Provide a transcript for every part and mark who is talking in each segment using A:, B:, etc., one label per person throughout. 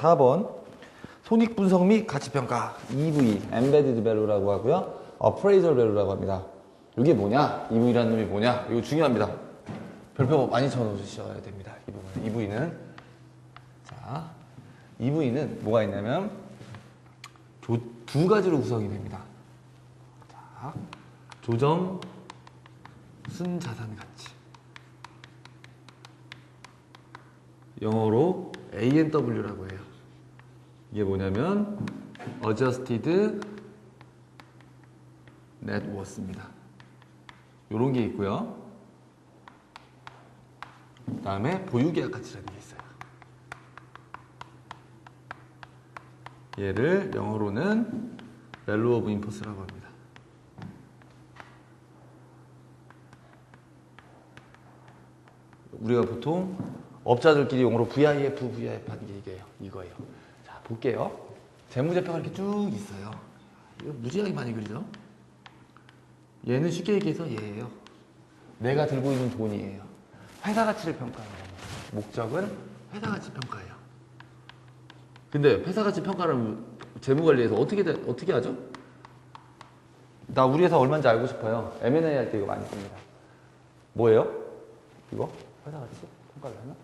A: 4번 손익분석 및 가치평가 EV, Embedded Value라고 하고요. Appraisal Value라고 합니다. 이게 뭐냐? EV라는 놈이 뭐냐? 이거 중요합니다. 별표 많이 쳐놓으셔야 됩니다. 이 부분. EV는 자, EV는 뭐가 있냐면 두 가지로 구성이 됩니다. 자, 조정 순자산 가치. 영어로 ANW라고 해요. 이게 뭐냐면 Adjusted Net Worth입니다. 요런 게 있고요. 그 다음에 보유계약 가치라는 게 있어요. 얘를 영어로는 Value of In-Force라고 합니다. 우리가 보통 업자들끼리 용어로 VIF, VIF 하는 게 이거예요. 자, 볼게요. 재무제표가 이렇게 쭉 있어요. 이거 무지하게 많이 그리죠? 얘는 쉽게 얘기해서 얘예요. 내가 들고 있는 돈이에요. 회사 가치를 평가하는 겁니다. 목적은 회사 가치 평가예요. 근데 회사 가치 평가를 재무관리에서 어떻게 하죠? 나 우리 회사 얼마인지 알고 싶어요. M&A 할 때 이거 많이 씁니다. 뭐예요? 이거? 회사 가치 평가를 하면?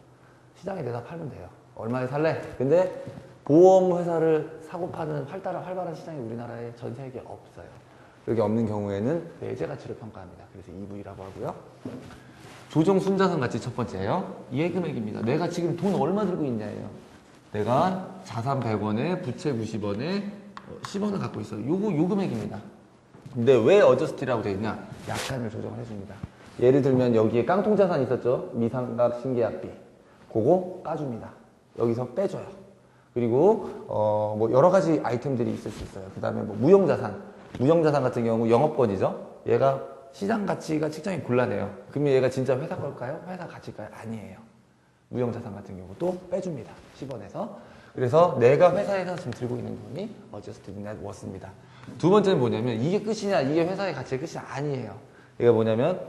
A: 시장에 내다 팔면 돼요. 얼마에 살래? 근데 보험 회사를 사고 파는 활발한 시장이 우리나라에 전 세계에 없어요. 여기 없는 경우에는 내재 가치를 평가합니다. 그래서 EV라고 하고요. 조정 순자산 가치 첫 번째예요. 이해 금액입니다. 내가 지금 돈 얼마 들고 있냐예요. 내가 자산 100원에 부채 90원에 10원을 갖고 있어요. 요 금액입니다. 근데 왜 어저스티라고 되어 있냐? 약간을 조정을 해줍니다. 예를 들면 여기에 깡통자산 있었죠? 미상각 신계약비. 그거 까줍니다. 여기서 빼줘요. 그리고 뭐 여러 가지 아이템들이 있을 수 있어요. 그 다음에 뭐 무형자산 같은 경우 영업권이죠. 얘가 시장 가치가 측정이 곤란해요. 그러면 얘가 진짜 회사 걸까요? 회사 가치일까요? 아니에요. 무형자산 같은 경우도 빼줍니다. 10원에서. 그래서 내가 회사에서 지금 들고 있는 돈이 Adjusted Net Worth입니다. 두 번째는 뭐냐면 이게 끝이냐, 이게 회사의 가치의 끝이 아니에요. 이게 뭐냐면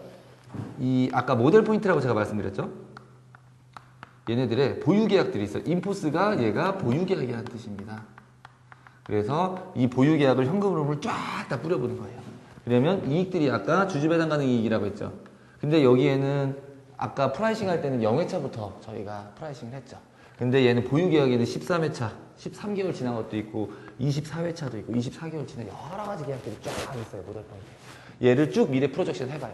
A: 이 아까 모델 포인트라고 제가 말씀드렸죠. 얘네들의 보유계약들이 있어요. 인포스가 얘가 보유계약이라는 뜻입니다. 그래서 이 보유계약을 현금흐름을 쫙 다 뿌려보는 거예요. 그러면 이익들이 아까 주주배당 가능 이익이라고 했죠. 근데 여기에는 아까 프라이싱 할 때는 0회차부터 저희가 프라이싱을 했죠. 근데 얘는 보유계약에는 13회차, 13개월 지난 것도 있고 24회차도 있고 24개월 지난 여러 가지 계약들이 쫙 있어요. 모델 포인트. 얘를 쭉 미래 프로젝션 해봐요.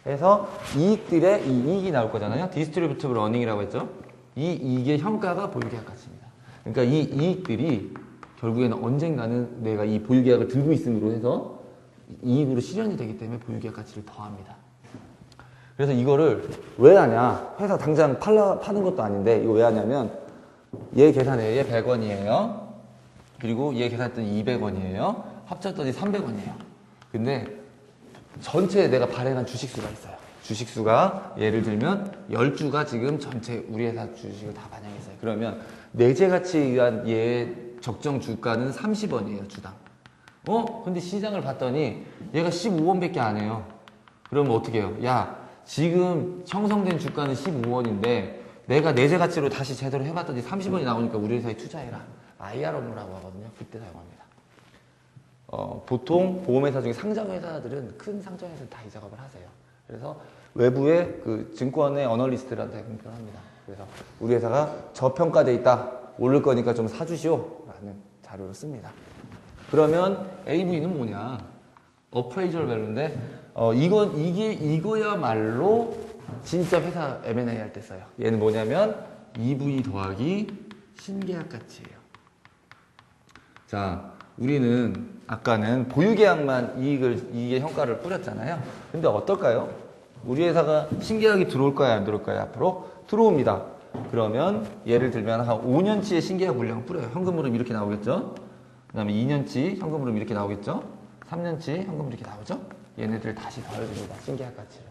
A: 그래서 이익들의 이 이익이 나올 거잖아요. 디스트리뷰티브 러닝이라고 했죠. 이 이익의 현가가 보유계약 가치입니다. 그러니까 이 이익들이 결국에는 언젠가는 내가 이 보유계약을 들고 있음으로 해서 이익으로 실현이 되기 때문에 보유계약 가치를 더합니다. 그래서 이거를 왜 하냐? 회사 당장 파는 것도 아닌데 이거 왜 하냐면 얘 계산해요. 얘 100원이에요. 그리고 얘 계산했더니 200원이에요. 합쳤더니 300원이에요. 근데 전체 내가 발행한 주식수가 있어요. 주식수가 예를 들면 10주가 지금 전체 우리 회사 주식을 다 반영했어요. 그러면 내재 가치에 의한 얘 적정 주가는 30원이에요. 주당. 근데 시장을 봤더니 얘가 15원밖에 안 해요. 그러면 어떻게 해요? 야, 지금 형성된 주가는 15원인데 내가 내재 가치로 다시 제대로 해봤더니 30원이 나오니까 우리 회사에 투자해라. IR 업무라고 하거든요. 그때 사용합니다. 보통 보험회사 중에 상장회사들은 큰 상장회사는 다 이 작업을 하세요. 그래서 외부의 그 증권의 어널리스트들한테 공표를 합니다. 그래서 우리 회사가 저평가돼 있다. 오를 거니까 좀 사주시오. 라는 자료를 씁니다. 그러면 AV는 뭐냐? 어프레이절 밸류인데 이거야말로 진짜 회사 M&A 할 때 써요. 얘는 뭐냐면 EV 더하기 신계약 가치예요. 자, 우리는 아까는 보유계약만 이익의 현가를 뿌렸잖아요. 근데 어떨까요? 우리 회사가 신계약이 들어올까요? 안 들어올까요? 앞으로 들어옵니다. 그러면 예를 들면 한 5년치의 신계약 물량을 뿌려요. 현금흐름 이렇게 나오겠죠? 그 다음에 2년치 현금흐름 이렇게 나오겠죠? 3년치 현금 이렇게 나오죠? 얘네들 다시 더해줍니다. 신계약 가치를.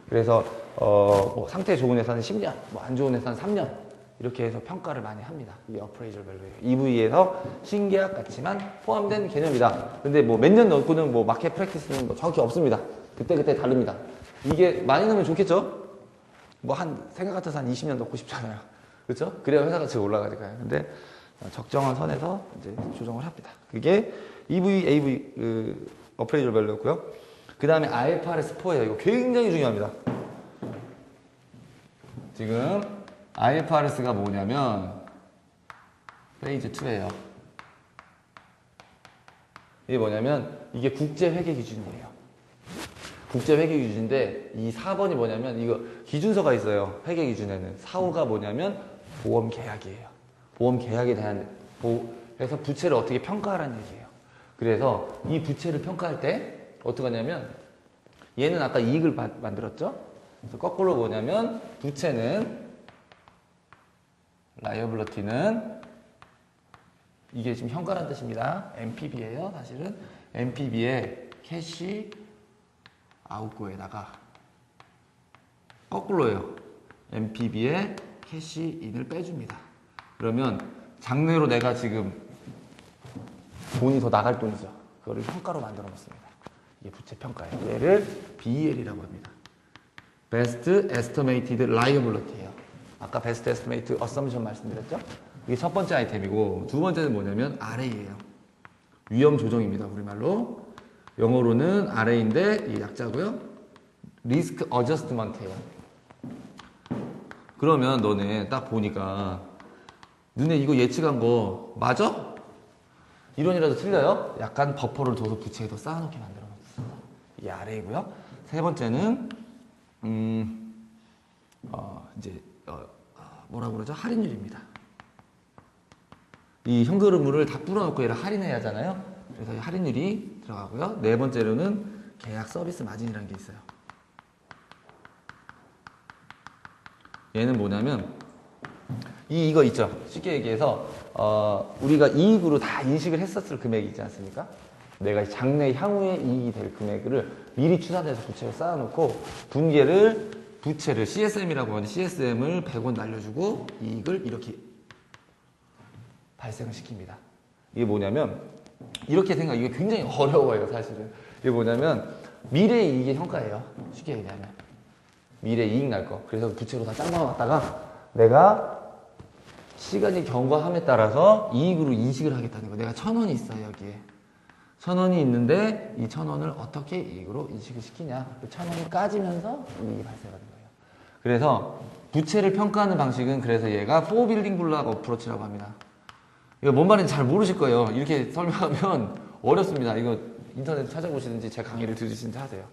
A: 그래서 뭐 상태 좋은 회사는 10년, 뭐 안 좋은 회사는 3년 이렇게 해서 평가를 많이 합니다. 이게 어프레이절 밸류예요. EV에서 신계약 가치만 포함된 개념이다. 근데 뭐 몇 년 넣고는 뭐 마켓 프랙티스는 뭐 정확히 없습니다. 그때 다릅니다. 이게 많이 넣으면 좋겠죠? 뭐 생각 같아서 한 20년 넣고 싶잖아요. 그렇죠? 그래야 회사 가치가 올라가니까요. 근데 적정한 선에서 이제 조정을 합니다. 그게 EV, AV 어프레이저 밸류였고요. 그 다음에 IFRS4예요. 이거 굉장히 중요합니다. 지금 IFRS가 뭐냐면 페이지 2예요. 이게 뭐냐면 이게 국제 회계 기준이에요. 국제 회계 기준인데 이 4번이 뭐냐면 이거 기준서가 있어요. 회계 기준에는 4호가 뭐냐면 보험 계약이에요. 보험 계약에 대한 그래서 부채를 어떻게 평가하라는 얘기예요. 그래서 이 부채를 평가할 때 어떻게 하냐면 얘는 아까 이익을 만들었죠. 그래서 거꾸로 뭐냐면 부채는 라이어블리티는 이게 지금 현가란 뜻입니다. NPV예요. 사실은 NPV에 캐시 아웃고에다가 거꾸로예요. NPV에 캐시 인을 빼줍니다. 그러면 장래로 내가 지금 돈이 더 나갈 돈이죠. 그거를 현가로 만들어 놓습니다. 이게 부채 평가예요. 얘를 BEL이라고 합니다. Best Estimated Liability예요. 아까 Best Estimated Assumption 말씀드렸죠? 이게 첫 번째 아이템이고 두 번째는 뭐냐면 RA예요. 위험 조정입니다. 우리말로. 영어로는 RA인데 이 약자고요. Risk Adjustment예요. 그러면 너네 딱 보니까 너네 이거 예측한 거 맞아? 이론이라도 틀려요? 약간 버퍼를 둬서 부채에 더 쌓아놓게 만들어 놓습니다. 이게 RA고요. 세 번째는 뭐라고 그러죠? 할인율입니다. 이 현금흐름을 다 뿌려놓고 얘를 할인해야 하잖아요. 그래서 이 할인율이 들어가고요. 네 번째로는 계약 서비스 마진이라는 게 있어요. 얘는 뭐냐면 이거 있죠. 쉽게 얘기해서 우리가 이익으로 다 인식을 했었을 금액이 있지 않습니까? 내가 장래 향후에 이익이 될 금액을 미리 추산해서 부채를 쌓아놓고 부채를 CSM이라고 하는 CSM을 100원 날려주고 이익을 이렇게 발생을 시킵니다. 이게 뭐냐면 이게 굉장히 어려워요. 사실은 이게 뭐냐면 미래 이익의 현가예요. 쉽게 얘기하면 미래 이익 날 거. 그래서 부채로 다 짱박아놨다가 내가 시간이 경과함에 따라서 이익으로 인식을 하겠다는 거. 내가 1,000원이 있어요. 여기에 1,000원이 있는데 이 1,000원을 어떻게 이익으로 인식을 시키냐. 1,000원이 까지면서 이익이 발생하는 거예요. 그래서 부채를 평가하는 방식은 그래서 얘가 4빌딩 블록 어프로치라고 합니다. 이거 뭔 말인지 잘 모르실 거예요. 이렇게 설명하면 어렵습니다. 이거 인터넷 찾아보시든지 제 강의를 들으시든지 하세요.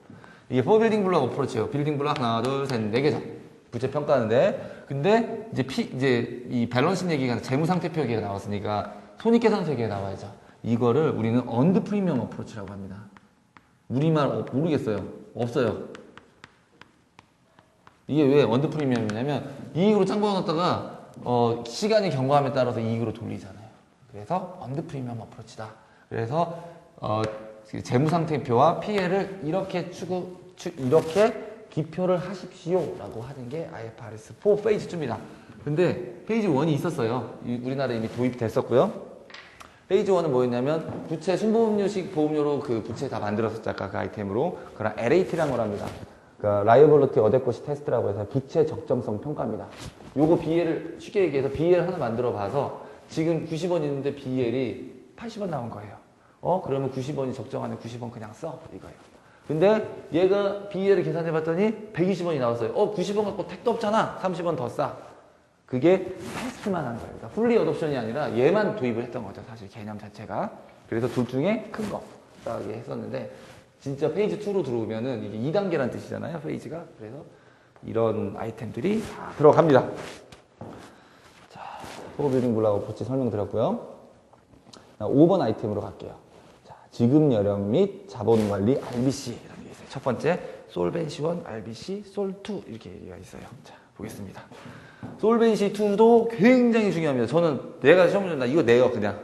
A: 이게 4빌딩 블록 어프로치예요. 빌딩 블록 하나, 둘, 셋, 4개죠. 부채 평가하는데 근데 이제 이 밸런싱 얘기가 재무상태표 얘기가 나왔으니까 손익계산서 얘기가 나와야죠. 이거를 우리는 언드 프리미엄 어프로치라고 합니다. 우리말 모르겠어요. 없어요. 이게 왜 언드 프리미엄이냐면 이익으로 짱 박아놨다가 시간이 경과함에 따라서 이익으로 돌리잖아요. 그래서 언드 프리미엄 어프로치다. 그래서 재무상태표와 피해를 이렇게 기표를 하십시오라고 하는 게 IFRS 4 페이지 2입니다. 근데 페이지 1이 있었어요. 우리나라에 이미 도입됐었고요. 페이지 1은 뭐였냐면 부채 순보험료식 보험료로 그 부채 다 만들었었죠. 아까 그 아이템으로. 그런 LAT라는 걸 합니다. 그러니까 Liability Adequacy Test라고 해서 부채 적정성 평가입니다. 요거 BL을 쉽게 얘기해서 BL 하나 만들어 봐서 지금 90원 있는데 BL이 80원 나온 거예요. 그러면 90원이 적정하네. 90원 그냥 써. 이거예요. 근데 얘가 BL을 계산해 봤더니 120원이 나왔어요. 90원 갖고 택도 없잖아. 30원 더 싸. 그게 테스트만 한 거예요. 그러니까 풀리 어둉션이 아니라 얘만 도입을 했던 거죠. 사실 개념 자체가. 그래서 둘 중에 큰 거 싸게 했었는데 진짜 페이지 2로 들어오면은 이게 2단계란 뜻이잖아요. 페이지가. 그래서 이런 아이템들이 다 들어갑니다. 자, 포빌딩 블록 어프로치 설명드렸고요. 5번 아이템으로 갈게요. 자, 지급 여력 및 자본관리 RBC라는 게 있어요. 첫 번째 솔벤시 1, RBC, 솔2 이렇게 얘기가 있어요. 자, 보겠습니다. 솔벤시 2도 굉장히 중요합니다. 저는 내가 시험 문제 이거 내요 그냥.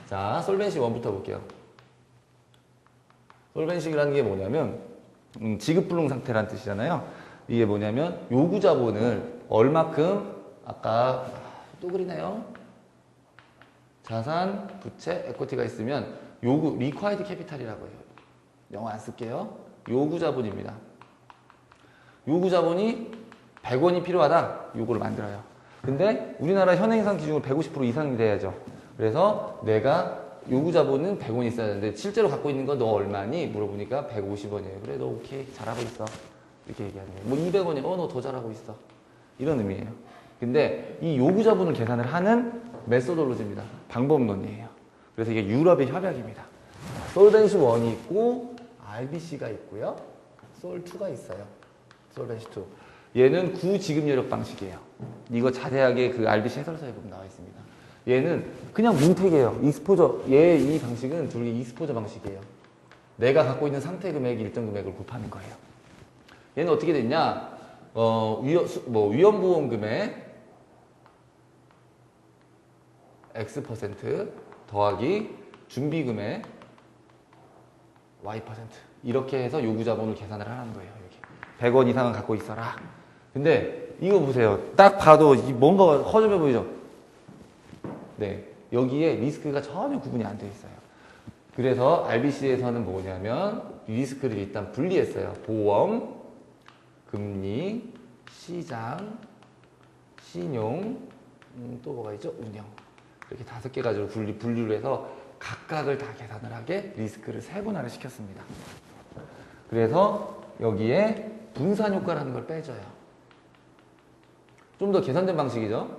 A: 자, 솔벤시 1부터 볼게요. 솔벤시라는 게 뭐냐면 지급불능 상태라는 뜻이잖아요. 이게 뭐냐면 요구 자본을 얼마큼 아까 또 그리네요. 자산, 부채, 에코티가 있으면 요구 리콰이드 캐피탈이라고 해요. 영어 안 쓸게요. 요구 자본입니다. 요구 자본이 100원이 필요하다. 요거를 만들어요. 근데 우리나라 현행상 기준으로 150% 이상이 돼야죠. 그래서 내가 요구 자본은 100원 있어야 되는데 실제로 갖고 있는 거 너 얼마니? 물어보니까 150원이에요. 그래 너 오케이 잘하고 있어. 이렇게 얘기하는 거예요. 뭐 200원이야. 너 더 잘하고 있어. 이런 의미예요. 근데 이 요구 자본을 계산을 하는 메소돌로지입니다. 방법론이에요. 그래서 이게 유럽의 협약입니다. 솔벤시 1이 있고 RBC가 있고요. 솔2가 있어요. 솔벤시 2. 얘는 구지급여력 방식이에요. 이거 자세하게 그 RBC 해설서에 보면 나와 있습니다. 얘는 그냥 뭉태기예요. 익스포저. 얘 이 방식은 둘이 익스포저 방식이에요. 내가 갖고 있는 상태 금액 일정 금액을 곱하는 거예요. 얘는 어떻게 됐냐? 위험보험금의 X% 더하기 준비금의 Y% 이렇게 해서 요구자본을 계산을 하는 거예요. 이렇게 100원 이상은 갖고 있어라. 근데 이거 보세요. 딱 봐도 뭔가 허접해 보이죠? 네, 여기에 리스크가 전혀 구분이 안 돼 있어요. 그래서 RBC에서는 뭐냐면 리스크를 일단 분리했어요. 보험, 금리, 시장, 신용, 또 뭐가 있죠? 운영. 이렇게 5개 가지고 분류를 해서 각각을 다 계산을 하게 리스크를 세분화를 시켰습니다. 그래서 여기에 분산효과라는 걸 빼줘요. 좀 더 계산된 방식이죠.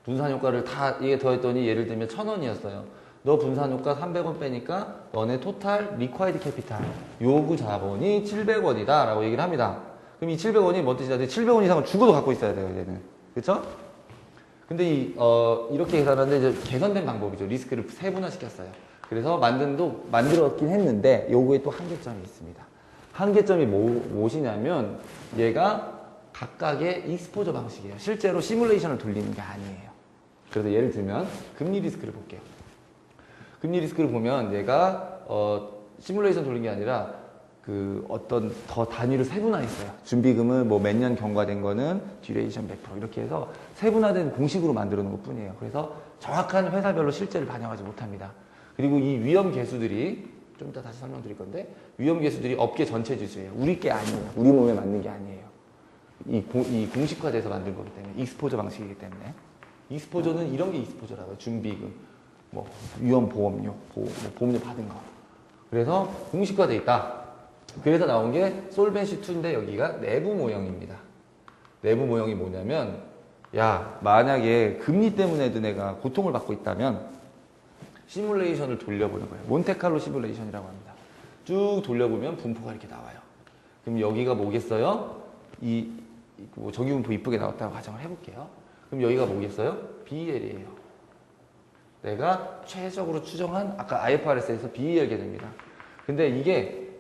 A: 분산효과를 다 이게 더했더니 예를 들면 1,000원이었어요. 너 분산효과 300원 빼니까 너네 토탈 리콰이드 캐피탈 요구 자본이 700원이다 라고 얘기를 합니다. 그럼 이 700원이 뭔 뜻이냐? 700원 이상은 죽어도 갖고 있어야 돼요. 얘는. 그쵸? 근데 이렇게 계산하는데 이제 개선된 방법이죠. 리스크를 세분화시켰어요. 그래서 만들었긴 했는데 요거에 또 한계점이 있습니다. 한계점이 무엇이냐면 얘가 각각의 익스포저 방식이에요. 실제로 시뮬레이션을 돌리는 게 아니에요. 그래서 예를 들면 금리 리스크를 볼게요. 금리 리스크를 보면 얘가 시뮬레이션 돌린 게 아니라 그 어떤 더 단위를 세분화했어요. 준비금은 뭐 몇 년 경과된 거는 듀레이션 100% 이렇게 해서 세분화된 공식으로 만들어 놓은 것 뿐이에요. 그래서 정확한 회사별로 실제를 반영하지 못합니다. 그리고 이 위험 계수들이 좀 이따 다시 설명드릴 건데 위험 계수들이 업계 전체 지수예요. 우리 게 아니에요. 우리 몸에 맞는 게 아니에요. 이 공식화돼서 만든 거기 때문에 익스포저 방식이기 때문에 익스포저는 이런 게 익스포저라고요. 준비금, 뭐 위험 보험료, 보험료 받은 거. 그래서 공식화돼 있다. 그래서 나온 게 솔벤시 2인데 여기가 내부 모형입니다. 내부 모형이 뭐냐면 야 만약에 금리 때문에도 내가 고통을 받고 있다면 시뮬레이션을 돌려보는 거예요. 몬테칼로 시뮬레이션이라고 합니다. 쭉 돌려보면 분포가 이렇게 나와요. 그럼 여기가 뭐겠어요? 정규분포 이쁘게 나왔다고 가정을 해볼게요. 그럼 여기가 뭐겠어요? BEL이에요. 내가 최적으로 추정한 아까 IFRS에서 BEL 개념입니다. 근데 이게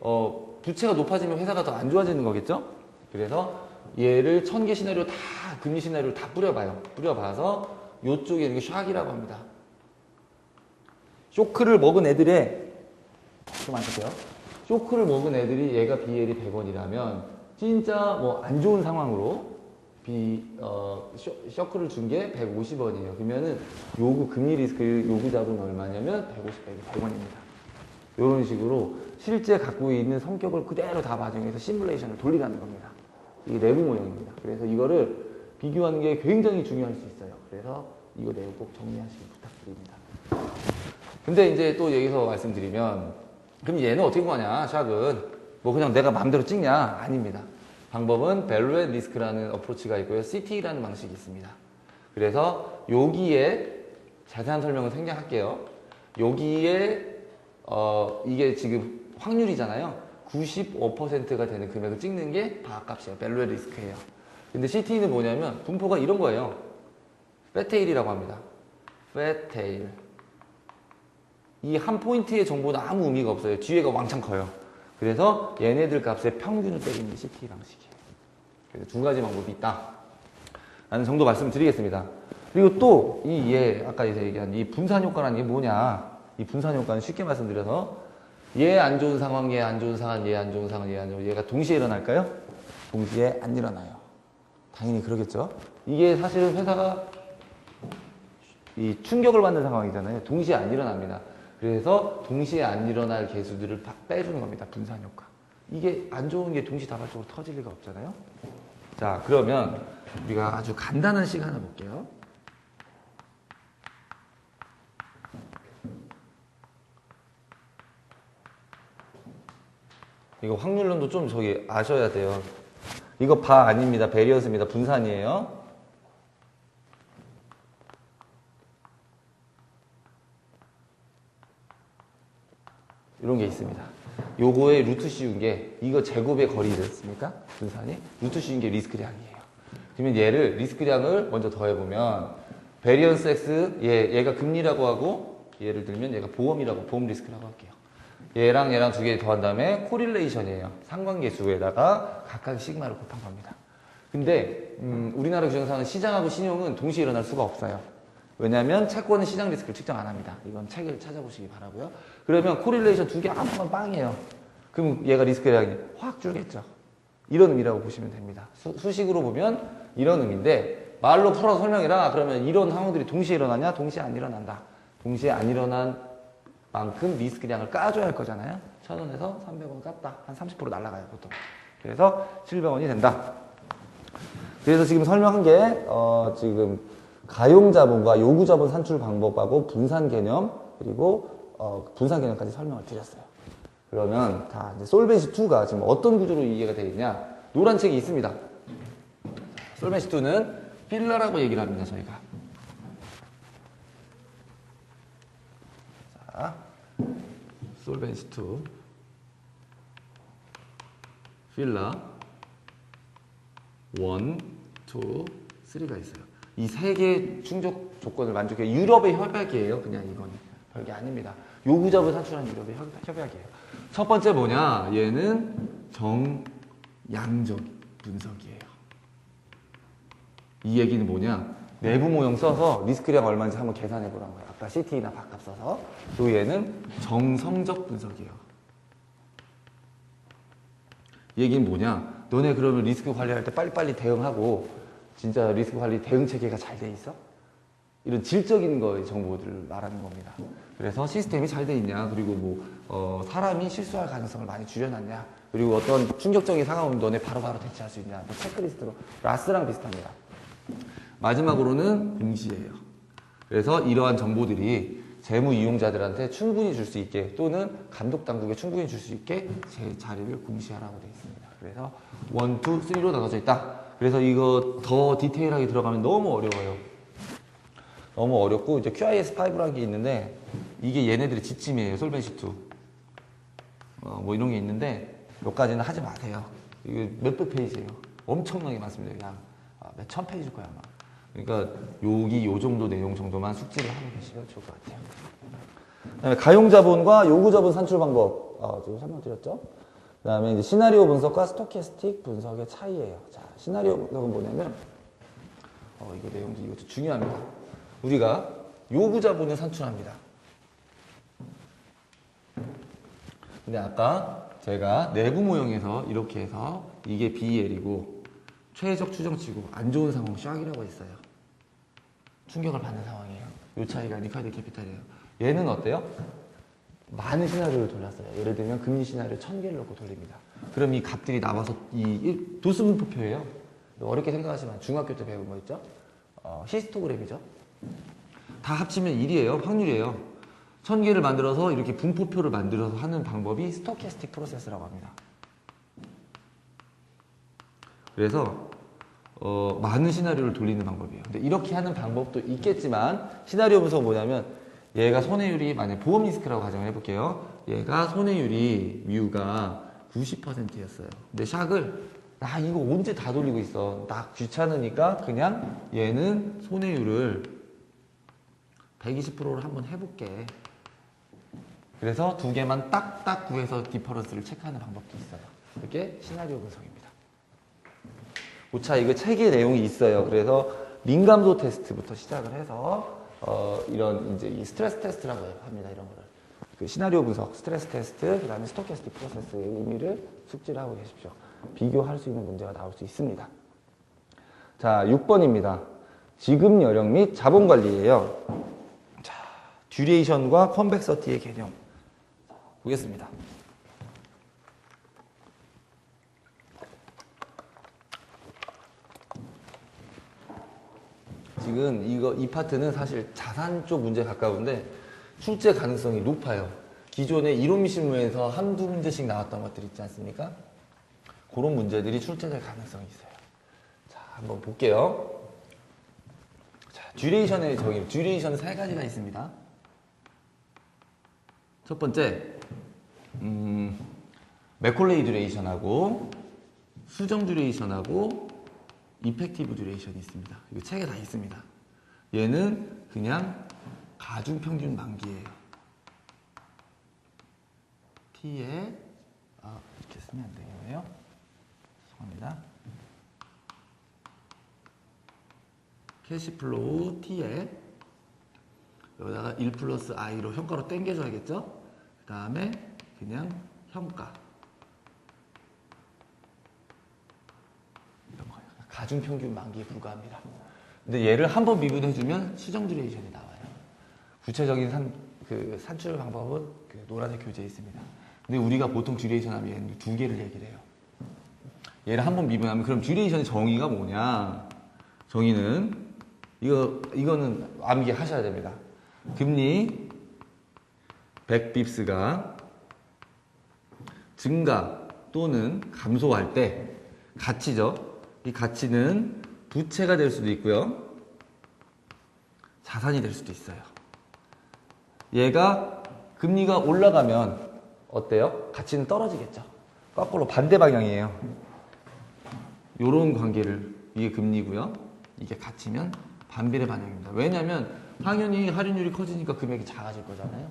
A: 부채가 높아지면 회사가 더 안 좋아지는 거겠죠? 그래서 얘를 1000개 시나리오 다 금리 시나리오를 다 뿌려봐요. 뿌려봐서 요쪽에 이렇게 샥이라고 합니다. 쇼크를 먹은 애들의 좀 앉을게요. 쇼크를 먹은 애들이 얘가 BL이 100원이라면 진짜 뭐 안 좋은 상황으로 쇼크를 준 게 150원이에요. 그러면은 금리 리스크 요구 자본이 얼마냐면 150, 100원입니다. 이런 식으로 실제 갖고 있는 성격을 그대로 다 반영해서 시뮬레이션을 돌리라는 겁니다. 이게 내부 모형입니다. 그래서 이거를 비교하는 게 굉장히 중요할 수 있어요. 그래서 이거 내용 꼭 정리하시기 부탁드립니다. 근데 이제 또 여기서 말씀드리면 그럼 얘는 어떻게 구하냐? 샥은 뭐 그냥 내가 마음대로 찍냐? 아닙니다. 방법은 밸류 앤 리스크라는 어프로치가 있고요. CT라는 방식이 있습니다. 그래서 여기에 자세한 설명을 생략할게요. 여기에 이게 지금 확률이잖아요. 95%가 되는 금액을 찍는 게 바값이에요. 밸류 앤 리스크예요. 근데 CT는 뭐냐면 분포가 이런 거예요. 패테일이라고 합니다. 패테일. 이 한 포인트의 정보는 아무 의미가 없어요. 뒤에가 왕창 커요. 그래서 얘네들 값의 평균을 빼기는 게 CT 방식이에요. 그래서 두 가지 방법이 있다. 라는 정도 말씀드리겠습니다. 그리고 또 아까 얘기한 이 분산 효과라는 게 뭐냐? 이 분산 효과는 쉽게 말씀드려서 얘 안 좋은 상황, 얘 안 좋은 상황, 얘 안 좋은 상황, 얘 안 좋은 얘가 동시에 일어날까요? 동시에 안 일어나요. 당연히 그러겠죠. 이게 사실은 회사가 이 충격을 받는 상황이잖아요. 동시에 안 일어납니다. 그래서 동시에 안 일어날 개수들을 빼주는 겁니다. 분산 효과. 이게 안 좋은 게 동시다발적으로 터질 리가 없잖아요. 자, 그러면 우리가 아주 간단한 식 하나 볼게요. 이거 확률론도 좀 저기 아셔야 돼요. 이거 바 아닙니다. 베리언스입니다. 분산이에요. 이런 게 있습니다. 요거에 루트 씌운 게 이거 제곱의 거리 됐습니까? 분산이 루트 씌운 게 리스크량이에요. 그러면 얘를 리스크량을 먼저 더해보면 베리언스 X 얘가 금리라고 하고 예를 들면 얘가 보험이라고 보험 리스크라고 할게요. 얘랑 두 개 더한 다음에 코릴레이션이에요. 상관계수에다가 각각 시그마를 곱한 겁니다. 근데 우리나라 규정상은 시장하고 신용은 동시에 일어날 수가 없어요. 왜냐하면 채권은 시장 리스크를 측정 안 합니다. 이건 책을 찾아보시기 바라고요. 그러면 코릴레이션 두 개 아무거나 빵이에요. 그럼 얘가 리스크량이 확 줄겠죠. 이런 의미라고 보시면 됩니다. 수식으로 보면 이런 의미인데 말로 풀어서 설명해라. 그러면 이런 상황들이 동시에 일어나냐? 동시에 안 일어난다. 동시에 안 일어난 만큼 리스크량을 까줘야 할 거잖아요. 1,000원에서 300원 깠다. 한 30% 날아가요, 보통. 그래서 700원이 된다. 그래서 지금 설명한 게 지금 가용자본과 요구자본 산출 방법하고 분산 개념 그리고 분산 개념까지 설명을 드렸어요. 그러면 다 이제 솔벤시 2가 지금 어떤 구조로 이해가 되어 있냐? 노란 책이 있습니다. 솔벤시 2는 필러라고 얘기를 합니다, 저희가. 자, 솔벤시 2 필러 1, 2, 3가 있어요. 이 세 개의 충족 조건을 만족해 유럽의 협약이에요. 그냥 이건 별게 아닙니다. 요구자본 산출한 유럽의 협약이에요. 첫 번째 뭐냐? 얘는 정양적 분석이에요. 이 얘기는 뭐냐? 내부 모형 써서 리스크량 얼마인지 한번 계산해 보라는 거예요. 아까 CT나 밥값 써서. 또 얘는 정성적 분석이에요. 이 얘기는 뭐냐? 너네 그러면 리스크 관리할 때 빨리빨리 대응하고 진짜 리스크 관리 대응 체계가 잘 돼 있어? 이런 질적인 거의 정보들을 말하는 겁니다. 그래서 시스템이 잘 돼 있냐, 그리고 사람이 실수할 가능성을 많이 줄여놨냐, 그리고 어떤 충격적인 상황 오면 너네 바로바로 대처할 수 있냐, 체크리스트로 라스랑 비슷합니다. 마지막으로는 공시예요. 그래서 이러한 정보들이 재무 이용자들한테 충분히 줄 수 있게 또는 감독 당국에 충분히 줄 수 있게 제 자리를 공시하라고 되어 있습니다. 그래서 1, 2, 3로 나눠져 있다. 그래서 이거 더 디테일하게 들어가면 너무 어려워요. 너무 어렵고 이제 QIS5라는 게 있는데 이게 얘네들의 지침이에요. 솔벤시 2. 뭐 이런 게 있는데 여기까지는 하지 마세요. 이게 몇백 페이지예요. 엄청나게 많습니다. 그냥 몇 천 페이지일 거야 아마. 그러니까 여기 요 정도 내용 정도만 숙지를 하고 계시면 좋을 것 같아요. 그다음에 가용자본과 요구자본 산출 방법 지금 설명드렸죠. 그다음에 이제 시나리오 분석과 스토캐스틱 분석의 차이예요. 자, 시나리오 분석은 뭐냐면 이거 내용도 이것도 중요합니다. 우리가 요구자본을 산출합니다. 근데 아까 제가 내부 모형에서 이렇게 해서 이게 BL이고 최적 추정치고 안 좋은 상황 샥이라고 했어요. 충격을 받는 상황이에요. 요 차이가 리카드 캐피탈이에요. 얘는 어때요? 많은 시나리오를 돌렸어요. 예를 들면 금리 시나리오 1000개를 놓고 돌립니다. 그럼 이 값들이 나와서 이 도수분포표예요. 어렵게 생각하지만 중학교 때 배운 거 있죠? 히스토그램이죠. 다 합치면 1이에요. 확률이에요. 1000개를 만들어서 이렇게 분포표를 만들어서 하는 방법이 스토캐스틱 프로세스라고 합니다. 그래서 많은 시나리오를 돌리는 방법이에요. 근데 이렇게 하는 방법도 있겠지만 시나리오 분석은 뭐냐면 얘가 손해율이 만약 보험 리스크라고 가정을 해볼게요. 얘가 손해율이 뮤가 90%였어요. 근데 샥을 나 이거 언제 다 돌리고 있어. 나 귀찮으니까 그냥 얘는 손해율을 120%로 한번 해볼게. 그래서 두 개만 딱딱 구해서 디퍼런스를 체크하는 방법도 있어요. 이게 시나리오 분석입니다. 오차 이거 책의 내용이 있어요. 그래서 민감도 테스트부터 시작을 해서 이런 이제 이 스트레스 테스트라고 합니다. 이런 거를 그 시나리오 분석, 스트레스 테스트, 그다음에 스토캐스틱 프로세스의 의미를 숙지를 하고 계십시오. 비교할 수 있는 문제가 나올 수 있습니다. 자, 6번입니다. 지급 여력 및 자본 관리예요. 자, 듀레이션과 컨벡서티의 개념 보겠습니다. 지금 이 파트는 사실 자산 쪽 문제에 가까운데 출제 가능성이 높아요. 기존의 이론 미실무에서 한두 문제씩 나왔던 것들 있지 않습니까? 그런 문제들이 출제될 가능성이 있어요. 자, 한번 볼게요. 자, 듀레이션의 정의. 듀레이션 세 가지가 있습니다. 첫 번째, 맥콜레이 듀레이션하고 수정 듀레이션하고 이펙티브 듀레이션이 있습니다. 이거 책에 다 있습니다. 얘는 그냥 가중평균 만기예요. T에 이렇게 쓰면 안 되겠네요. 죄송합니다. 캐시플로우 T에 여기다가 1 플러스 I로 현가로 땡겨줘야겠죠? 그 다음에 그냥 현가. 가중평균 만기에 불과합니다. 근데 얘를 한번 미분해주면 수정 듀레이션이 나와요. 구체적인 산출 방법은 그 노란색 교재에 있습니다. 근데 우리가 보통 듀레이션 하면 얘는 두 개를 얘기를 해요. 얘를 한번 미분하면 그럼 듀레이션의 정의가 뭐냐? 정의는 이거는 암기 하셔야 됩니다. 금리 100bps가 증가 또는 감소할 때 가치죠. 이 가치는 부채가 될 수도 있고요. 자산이 될 수도 있어요. 얘가 금리가 올라가면 어때요? 가치는 떨어지겠죠. 거꾸로 반대 방향이에요. 요런 관계를, 이게 금리고요. 이게 가치면 반비례 방향입니다. 왜냐하면 당연히 할인율이 커지니까 금액이 작아질 거잖아요.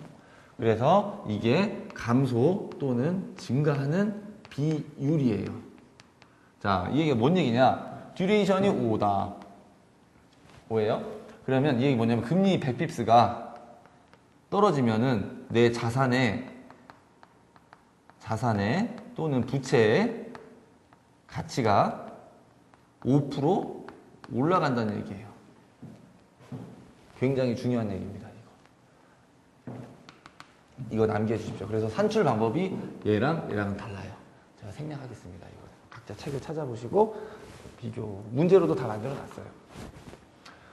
A: 그래서 이게 감소 또는 증가하는 비율이에요. 자, 이 얘기가 뭔 얘기냐? 듀레이션이 5다. 5예요? 그러면 이 얘기 뭐냐면 금리 100bps가 떨어지면은 내 자산에 또는 부채의 가치가 5% 올라간다는 얘기예요. 굉장히 중요한 얘기입니다. 이거 남겨 주십시오. 그래서 산출 방법이 얘랑은 달라요. 제가 생략하겠습니다. 이거 각자 책을 찾아보시고 비교 문제로도 다 만들어 놨어요.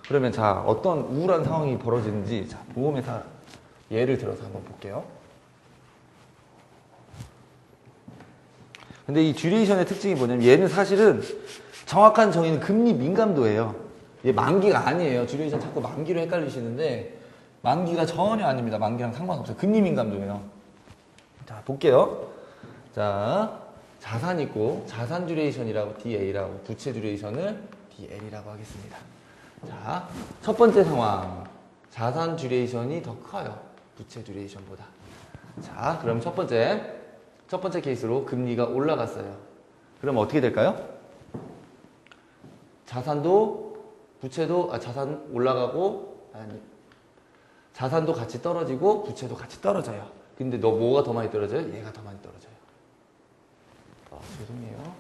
A: 그러면 자, 어떤 우울한 상황이 벌어지는지 자, 보험회사 예를 들어서 한번 볼게요. 근데 이 듀레이션의 특징이 뭐냐면 얘는 사실은 정확한 정의는 금리 민감도예요. 얘 만기가 아니에요. 듀레이션 자꾸 만기로 헷갈리시는데 만기가 전혀 아닙니다. 만기랑 상관없어요. 금리 민감도예요. 자, 볼게요. 자, 자산 있고 자산 듀레이션이라고 DA라고 부채 듀레이션을 DL이라고 하겠습니다. 자, 첫 번째 상황. 자산 듀레이션이 더 커요. 부채 듀레이션보다. 자, 그럼 첫 번째 케이스로 금리가 올라갔어요. 그럼 어떻게 될까요? 자산도 부채도 자산 올라가고 자산도 같이 떨어지고 부채도 같이 떨어져요. 근데 뭐가 더 많이 떨어져요? 얘가 더 많이 떨어져요. 죄송해요.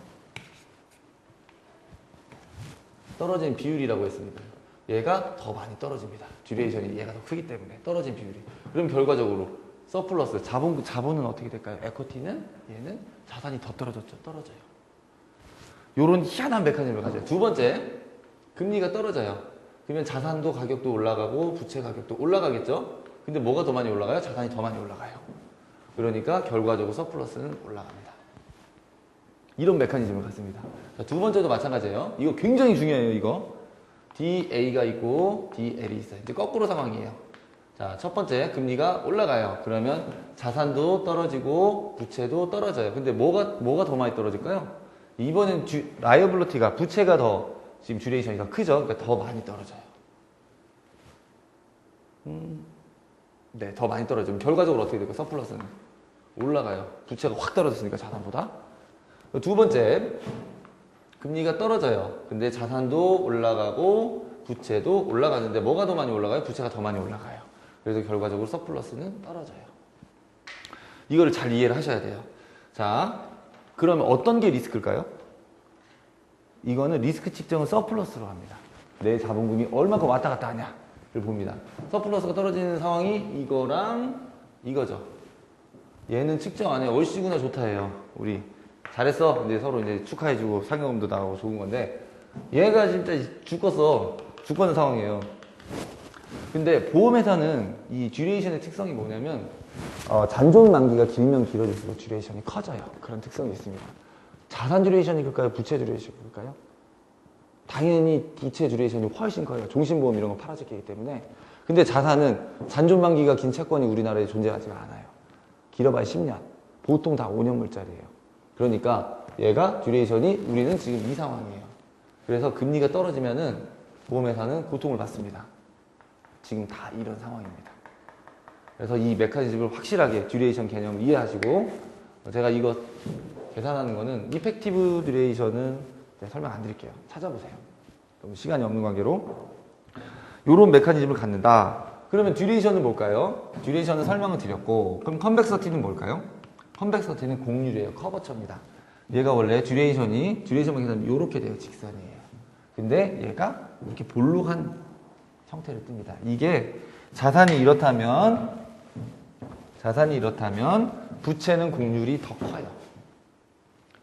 A: 떨어진 비율이라고 했습니다. 얘가 더 많이 떨어집니다. 듀레이션이 얘가 더 크기 때문에 떨어진 비율이. 그럼 결과적으로 서플러스 자본은 어떻게 될까요? 에쿼티는 얘는 자산이 더 떨어져요. 요런 희한한 메커니즘을 가져요. 두 번째, 금리가 떨어져요. 그러면 자산도 가격도 올라가고 부채 가격도 올라가겠죠? 근데 뭐가 더 많이 올라가요? 자산이 더 많이 올라가요. 그러니까 결과적으로 서플러스는 올라갑니다. 이런 메커니즘을 갖습니다. 자, 두 번째도 마찬가지예요. 이거 굉장히 중요해요. 이거 DA가 있고 DL이 있어요. 이제 거꾸로 상황이에요. 자, 첫 번째 금리가 올라가요. 그러면 자산도 떨어지고 부채도 떨어져요. 근데 뭐가 더 많이 떨어질까요? 이번엔 라이어블리티가 부채가 지금 듀레이션이 더 크죠? 그러니까 더 많이 떨어져요. 네, 더 많이 떨어지면 결과적으로 어떻게 될까요? 서플러스는 올라가요. 부채가 확 떨어졌으니까 자산보다. 두 번째, 금리가 떨어져요. 근데 자산도 올라가고 부채도 올라가는데 뭐가 더 많이 올라가요? 부채가 더 많이 올라가요. 그래서 결과적으로 서플러스는 떨어져요. 이거를 잘 이해를 하셔야 돼요. 자, 그러면 어떤 게 리스크일까요? 이거는 리스크 측정을 서플러스로 합니다. 내 자본금이 얼마큼 왔다 갔다 하냐를 봅니다. 서플러스가 떨어지는 상황이 이거랑 이거죠. 얘는 측정 안 해요. 얼씨구나 좋다예요. 우리 잘했어. 이제 서로 이제 축하해주고 상여금도 나오고 좋은 건데 얘가 진짜 죽었어. 죽어는 상황이에요. 근데 보험회사는 이 듀레이션의 특성이 뭐냐면 잔존 만기가 길면 길어질수록 듀레이션이 커져요. 그런 특성이 있습니다. 자산 듀레이션이 클까요? 부채 듀레이션이 클까요? 당연히 부채 듀레이션이 훨씬 커요. 종신보험 이런 거 팔아줬기 때문에. 근데 자산은 잔존 만기가 긴 채권이 우리나라에 존재하지가 않아요. 길어봐야 10년. 보통 다 5년물짜리예요. 그러니까 얘가 듀레이션이 우리는 지금 이 상황이에요. 그래서 금리가 떨어지면은 보험회사는 고통을 받습니다. 지금 다 이런 상황입니다. 그래서 이 메커니즘을 확실하게 듀레이션 개념을 이해하시고, 제가 이거 계산하는 거는 이펙티브 듀레이션은 설명 안 드릴게요. 찾아보세요. 너무 시간이 없는 관계로. 요런 메커니즘을 갖는다. 그러면 듀레이션은 뭘까요? 듀레이션은 설명을 드렸고, 그럼 컨벡서티는 뭘까요? 컨벡서티는 공률이에요. 커버처입니다. 얘가 원래 듀레이션만 계산하면 이렇게 돼요. 직선이에요. 근데 얘가 이렇게 볼록한 형태를 띱니다. 이게 자산이 이렇다면 부채는 공률이 더 커요.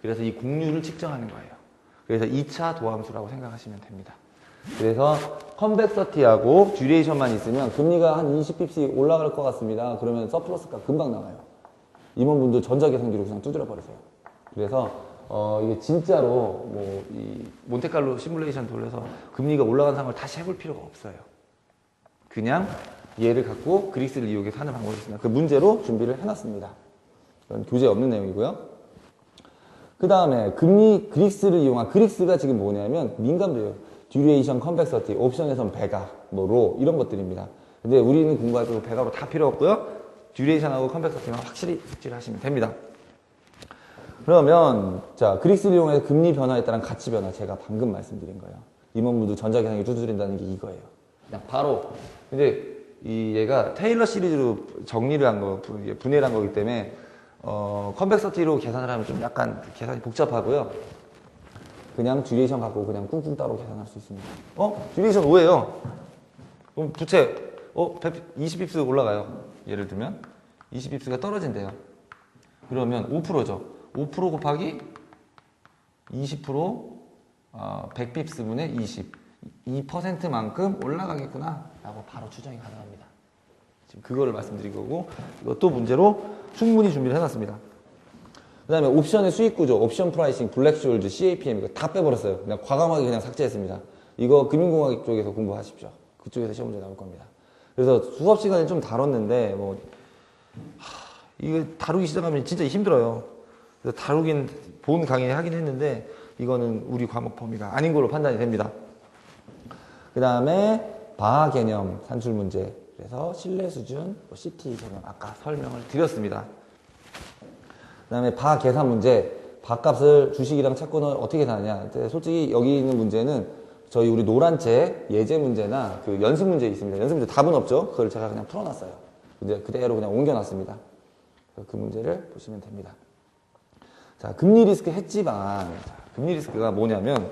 A: 그래서 이 공률을 측정하는 거예요. 그래서 2차 도함수라고 생각하시면 됩니다. 그래서 컨벡서티하고 듀레이션만 있으면 금리가 한 20bp 올라갈 것 같습니다. 그러면 서플러스가 금방 나와요. 임원분들 전자계산기로 그냥 두드려 버리세요. 그래서 이게 진짜로 이 몬테칼로 시뮬레이션 돌려서 금리가 올라간 상황을 다시 해볼 필요가 없어요. 그냥 얘를 갖고 그릭스를 이용해서 하는 방법이 있습니다. 그 문제로 준비를 해놨습니다. 이건 교재에 없는 내용이고요. 그 다음에 그릭스를 이용한, 그릭스가 지금 뭐냐면 민감도예요. 듀레이션, 컨벡서티, 옵션에선 배가, 로 이런 것들입니다. 근데 우리는 공부할 때 배가로 다 필요 없고요. 듀레이션하고 컨벡서티만 확실히 숙지를 하시면 됩니다. 그러면 자, 그릭스를 이용해서 금리 변화에 따른 가치 변화, 제가 방금 말씀드린 거예요. 임원분들 전자계산기 두드린다는 게 이거예요. 그냥 바로. 근데 얘가 테일러 시리즈로 정리를 한 거, 분해를 한 거기 때문에 컨벡서티로 계산을 하면 좀 약간 계산이 복잡하고요. 그냥 듀레이션 갖고 그냥 꿍꿍 따로 계산할 수 있습니다. 듀레이션 5예요. 그럼 부채 20bps 올라가요. 예를 들면 20bps가 떨어진대요. 그러면 5%죠. 5% 곱하기 20% 100bps분의 20. 2%만큼 올라가겠구나 라고 바로 추정이 가능합니다. 지금 그거를 말씀드린 거고, 이것도 문제로 충분히 준비를 해놨습니다. 그 다음에 옵션의 수익구조, 옵션 프라이싱, 블랙쇼울드, CAPM 이거 다 빼버렸어요. 그냥 과감하게 그냥 삭제했습니다. 이거 금융공학 쪽에서 공부하십시오. 그쪽에서 시험 문제 나올 겁니다. 그래서 수업 시간에 좀 다뤘는데 이거 다루기 시작하면 진짜 힘들어요. 그래서 본 강의 하긴 했는데 이거는 우리 과목 범위가 아닌 걸로 판단이 됩니다. 그 다음에 바하 개념 산출 문제, 그래서 신뢰 수준, CT 개념 아까 설명을 드렸습니다. 그 다음에 바 계산 문제, 바값을 주식이랑 채권을 어떻게 계산하냐. 솔직히 여기 있는 문제는 우리 노란책 예제 문제나 그 연습 문제 있습니다. 연습 문제 답은 없죠. 그걸 제가 그냥 풀어놨어요. 이제 그대로 그냥 옮겨놨습니다. 그 문제를 보시면 됩니다. 자, 금리 리스크 해지 방안. 금리 리스크가 뭐냐면,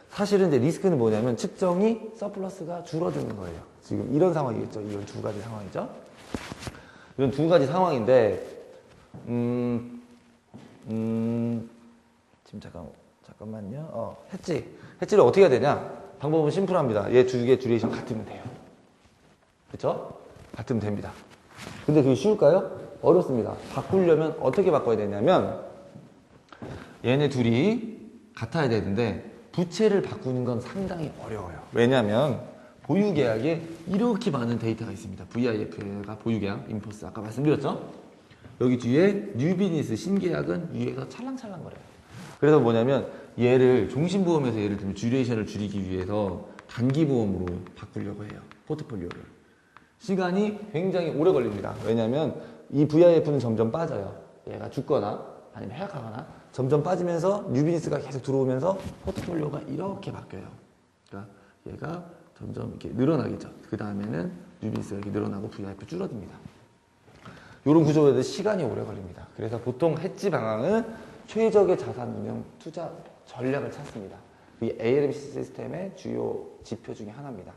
A: 사실은 이제 리스크는 뭐냐면 측정이 서플러스가 줄어드는 거예요. 지금 이런 상황이겠죠. 이런 두 가지 상황이죠. 이런 두 가지 상황인데, 지금 잠깐만요. 해지를 어떻게 해야 되냐? 방법은 심플합니다. 얘 두 개 듀레이션 같으면 돼요. 그쵸? 같으면 됩니다. 근데 그게 쉬울까요? 어렵습니다. 바꾸려면 어떻게 바꿔야 되냐면, 얘네 둘이 같아야 되는데, 부채를 바꾸는 건 상당히 어려워요. 왜냐면, 보유계약에 이렇게 많은 데이터가 있습니다. VIF가 보유계약, 인포스, 아까 말씀드렸죠? 여기 뒤에 뉴비즈니스, 신계약은 위에서 찰랑찰랑거려요. 그래서 뭐냐면, 얘를 종신보험에서 예를 들면 듀레이션을 줄이기 위해서 단기보험으로 바꾸려고 해요. 포트폴리오를. 시간이 굉장히 오래 걸립니다. 왜냐면 이 VIF는 점점 빠져요. 얘가 죽거나 아니면 해약하거나 점점 빠지면서 뉴비즈니스가 계속 들어오면서 포트폴리오가 이렇게 바뀌어요. 그러니까 얘가 점점 이렇게 늘어나겠죠. 그 다음에는 뉴비즈니스가 이렇게 늘어나고 VIF 줄어듭니다. 이런 구조에도 시간이 오래 걸립니다. 그래서 보통 해지 방향은 최적의 자산 운용 투자 전략을 찾습니다. 이게 ALM 시스템의 주요 지표 중에 하나입니다.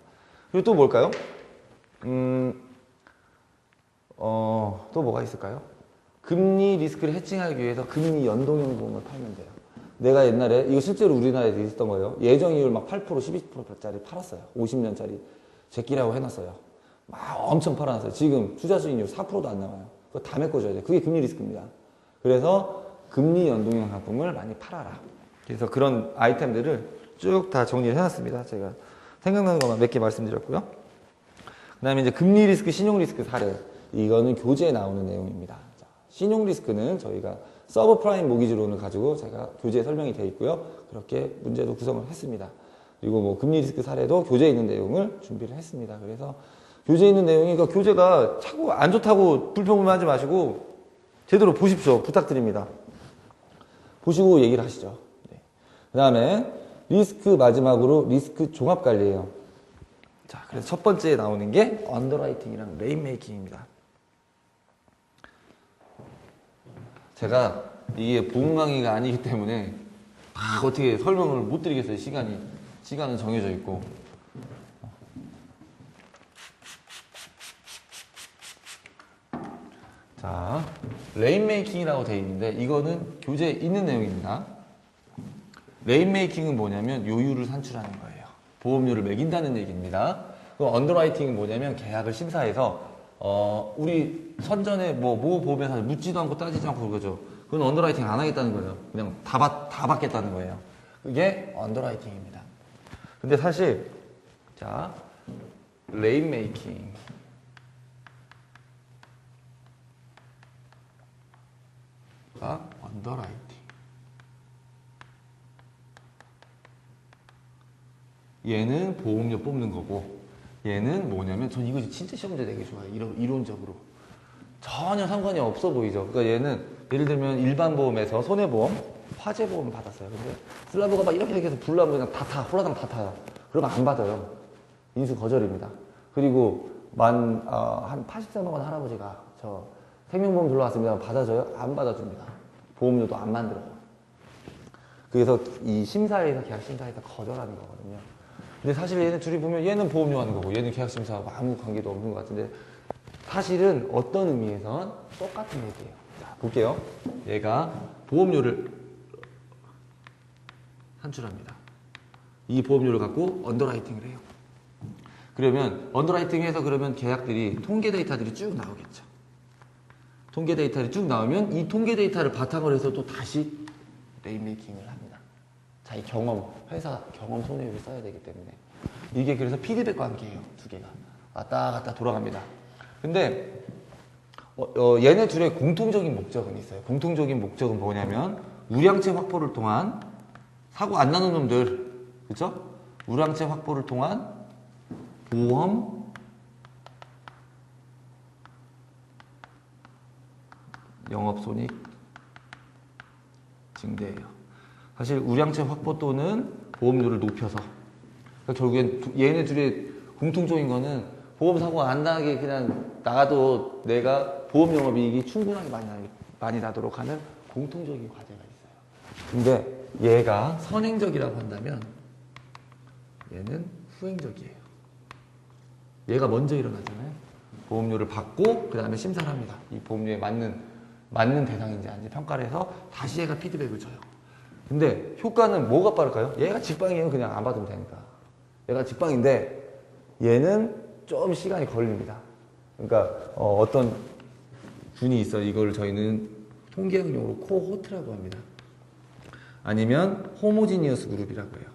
A: 그리고 또 뭘까요? 또 뭐가 있을까요? 금리 리스크를 해칭하기 위해서 금리 연동형 보험을 팔면 돼요.
B: 내가 옛날에 이거 실제로 우리나라에 있었던 거예요. 예정이율 막 8%, 12%짜리 팔았어요. 50년짜리 제끼라고 해놨어요. 막 엄청 팔아놨어요. 지금 투자 수익률 4%도 안 나와요. 그거 다 메꿔줘야 돼. 그게 금리 리스크입니다. 그래서 금리 연동형 상품을 많이 팔아라. 그래서 그런 아이템들을 쭉 다 정리를 해놨습니다. 제가 생각나는 것만 몇 개 말씀드렸고요. 그 다음에 이제 금리 리스크, 신용 리스크 사례. 이거는 교재에 나오는 내용입니다. 자, 신용 리스크는 저희가 서브프라임 모기지론을 가지고 제가 교재에 설명이 되어 있고요. 그렇게 문제도 구성을 했습니다. 그리고 뭐 금리 리스크 사례도 교재에 있는 내용을 준비를 했습니다. 그래서 교재에 있는 내용이, 그러니까 교재가 자꾸 안 좋다고 불평불만하지 마시고 제대로 보십시오. 부탁드립니다. 보시고 얘기를 하시죠. 네. 그 다음에 리스크, 마지막으로 리스크 종합관리예요. 자, 그래서 첫 번째에 나오는 게 언더라이팅이랑 레인메이킹입니다. 제가 이게 부흥 강의가 아니기 때문에 다 어떻게 설명을 못 드리겠어요. 시간은 정해져 있고. 자, 레인메이킹이라고 되어 있는데 이거는 교재에 있는 내용입니다. 레인메이킹은 뭐냐면 요율을 산출하는 거예요. 보험료를 매긴다는 얘기입니다. 그 언더라이팅은 뭐냐면 계약을 심사해서 우리 선전에 모 보험회사 묻지도 않고 따지지 않고 그거죠. 그건 언더라이팅 안 하겠다는 거예요. 그냥 다 받겠다는 거예요. 그게 언더라이팅입니다. 근데 사실 자, 레인메이킹 언더라이팅. 얘는 보험료 뽑는 거고, 얘는 뭐냐면, 전 이거 진짜 시험 문제 되게 좋아요. 이론적으로. 전혀 상관이 없어 보이죠. 그러니까 얘는, 예를 들면 일반 보험에서 손해보험, 화재보험 받았어요. 근데 슬라브가 막 이렇게 해서 불나면 그냥 다 타, 홀라당 다 타요. 그러면 안 받아요. 인수 거절입니다. 그리고 한 83만 원 할아버지가 저 생명보험 들러왔습니다. 받아줘요? 안 받아줍니다. 보험료도 안 만들어요. 그래서 이 심사에서, 계약심사에서 거절하는 거거든요. 근데 사실 얘는 둘이 보면 얘는 보험료 하는 거고 얘는 계약심사하고 아무 관계도 없는 것 같은데 사실은 어떤 의미에선 똑같은 얘기예요. 자, 볼게요. 얘가 보험료를 산출합니다. 이 보험료를 갖고 언더라이팅을 해요. 그러면 언더라이팅해서 그러면 계약들이 통계 데이터들이 쭉 나오겠죠. 통계 데이터를 쭉 나오면 이 통계 데이터를 바탕으로 해서 또 다시 레인메이킹을 합니다. 자기 경험, 회사 경험 손해율을 써야 되기 때문에 이게 그래서 피드백 관계예요. 두 개가 왔다 갔다 돌아갑니다. 근데 얘네 둘의 공통적인 목적은 있어요. 공통적인 목적은 뭐냐면 우량채 확보를 통한 사고 안 나는 놈들, 그렇죠? 우량채 확보를 통한 보험 영업손익 증대예요. 사실 우량채 확보 또는 보험료를 높여서 그러니까 결국엔 얘네 둘의 공통적인 거는 보험 사고 안 나게 그냥 나가도 내가 보험 영업이익이 충분하게 많이 나도록 하는 공통적인 과제가 있어요. 근데 얘가 선행적이라고 한다면 얘는 후행적이에요. 얘가 먼저 일어나잖아요. 보험료를 받고 그 다음에 심사를 합니다. 이 보험료에 맞는 대상인지 아닌지 평가를 해서 다시 얘가 피드백을 줘요. 근데 효과는 뭐가 빠를까요? 얘가 직방이면 그냥 안 받으면 되니까. 얘가 직방인데 얘는 좀 시간이 걸립니다. 그러니까 어떤 균이 있어요. 이걸 저희는 통계학용어로 코호트라고 합니다. 아니면 호모지니어스 그룹이라고 해요.